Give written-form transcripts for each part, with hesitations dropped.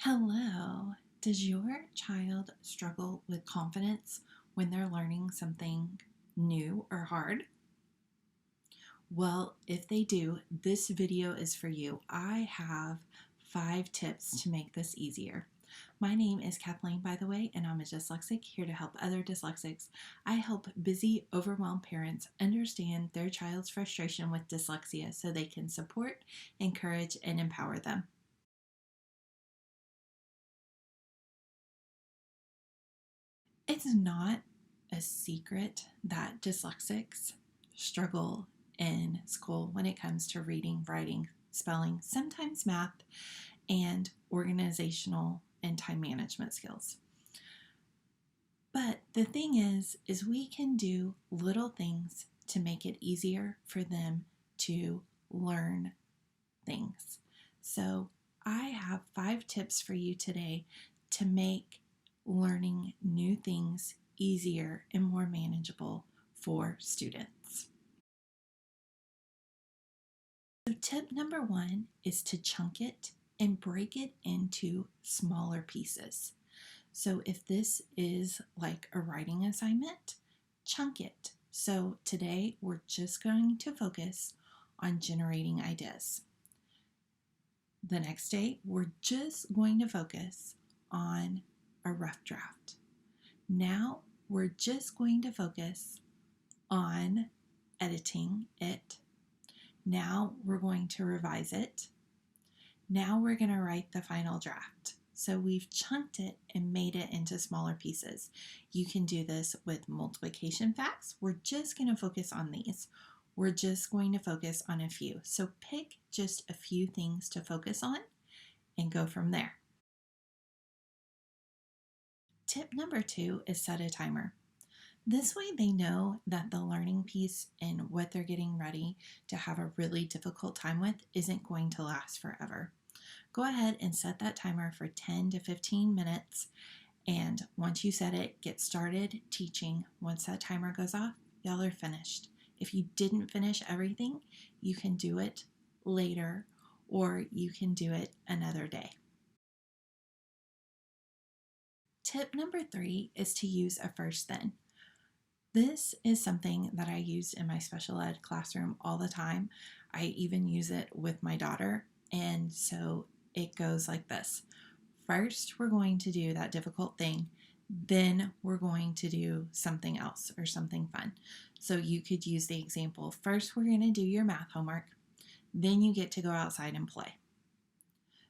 Hello. Does your child struggle with confidence when they're learning something new or hard? Well, if they do, this video is for you. I have 5 tips to make this easier. My name is Kathleen, by the way, and I'm a dyslexic here to help other dyslexics. I help busy, overwhelmed parents understand their child's frustration with dyslexia so they can support, encourage, and empower them. It's not a secret that dyslexics struggle in school when it comes to reading, writing, spelling, sometimes math, and organizational and time management skills. But the thing is we can do little things to make it easier for them to learn things. So I have 5 tips for you today to make learning new things easier and more manageable for students. So tip number 1 is to chunk it and break it into smaller pieces. So if this is like a writing assignment, chunk it. So today we're just going to focus on generating ideas. The next day, we're just going to focus on a rough draft. Now, we're just going to focus on editing it. Now, we're going to revise it. Now, we're going to write the final draft. So we've chunked it and made it into smaller pieces. You can do this with multiplication facts. We're just going to focus on these. We're just going to focus on a few. So pick just a few things to focus on and go from there. Tip number 2 is set a timer. This way they know that the learning piece and what they're getting ready to have a really difficult time with isn't going to last forever. Go ahead and set that timer for 10 to 15 minutes. And once you set it, get started teaching. Once that timer goes off, y'all are finished. If you didn't finish everything, you can do it later or you can do it another day. Tip number 3 is to use a first then. This is something that I use in my special ed classroom all the time. I even use it with my daughter. And so it goes like this. First, we're going to do that difficult thing. Then we're going to do something else or something fun. So you could use the example, first we're going to do your math homework, then you get to go outside and play.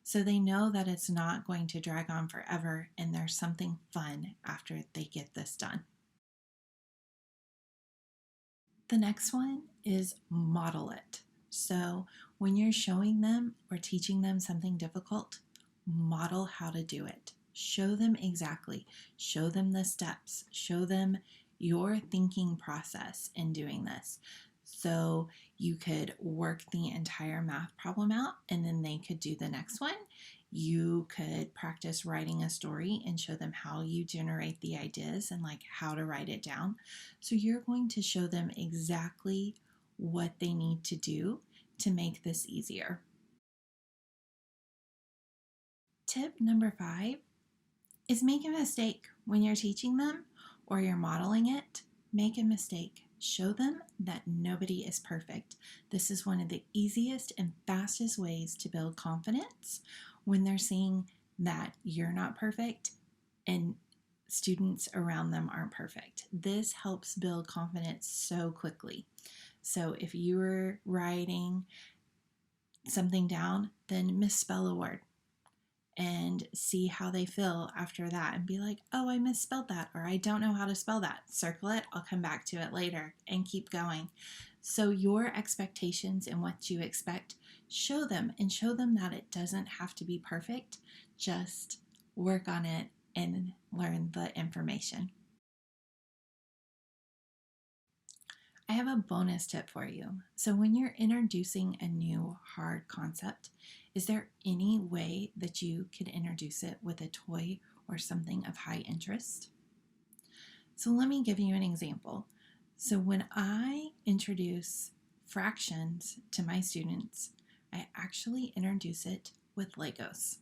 So they know that it's not going to drag on forever and there's something fun after they get this done. The next one is model it. So when you're showing them or teaching them something difficult, model how to do it. Show them exactly. Show them the steps. Show them your thinking process in doing this. So you could work the entire math problem out and then they could do the next one. You could practice writing a story and show them how you generate the ideas and like how to write it down. So you're going to show them exactly what they need to do to make this easier. Tip number 5 is make a mistake. When you're teaching them or you're modeling it, make a mistake. Show them that nobody is perfect. This is one of the easiest and fastest ways to build confidence when they're seeing that you're not perfect and students around them aren't perfect. This helps build confidence so quickly. So if you were writing something down, then misspell a word and see how they feel after that and be like, oh, I misspelled that, or I don't know how to spell that. Circle it, I'll come back to it later, and keep going. So your expectations and what you expect, show them and show them that it doesn't have to be perfect. Just work on it and learn the information. I have a bonus tip for you. So when you're introducing a new hard concept, is there any way that you could introduce it with a toy or something of high interest? So let me give you an example. So when I introduce fractions to my students, I actually introduce it with Legos.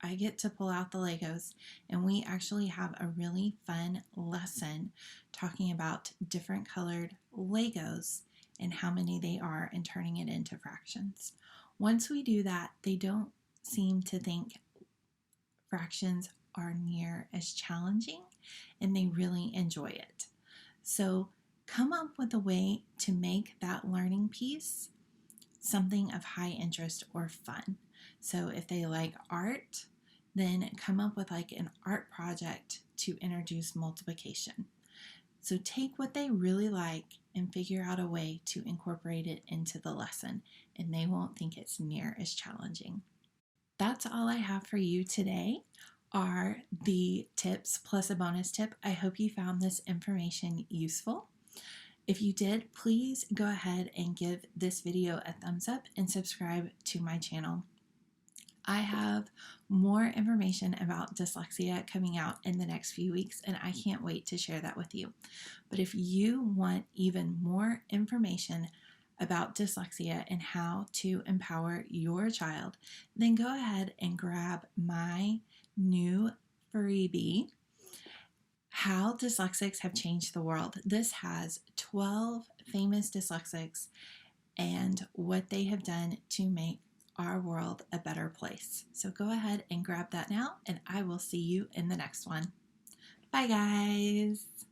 I get to pull out the Legos, and we actually have a really fun lesson talking about different colored Legos and how many they are and turning it into fractions. Once we do that, they don't seem to think fractions are near as challenging, and they really enjoy it. So come up with a way to make that learning piece something of high interest or fun. So if they like art, then come up with like an art project to introduce multiplication. So take what they really like and figure out a way to incorporate it into the lesson, and they won't think it's near as challenging. That's all I have for you today are the tips plus a bonus tip. I hope you found this information useful. If you did, please go ahead and give this video a thumbs up and subscribe to my channel. I have more information about dyslexia coming out in the next few weeks, and I can't wait to share that with you. But if you want even more information about dyslexia and how to empower your child, then go ahead and grab my new freebie, How Dyslexics Have Changed the World. This has 12 famous dyslexics and what they have done to make our world a better place. So go ahead and grab that now, and I will see you in the next one. Bye, guys.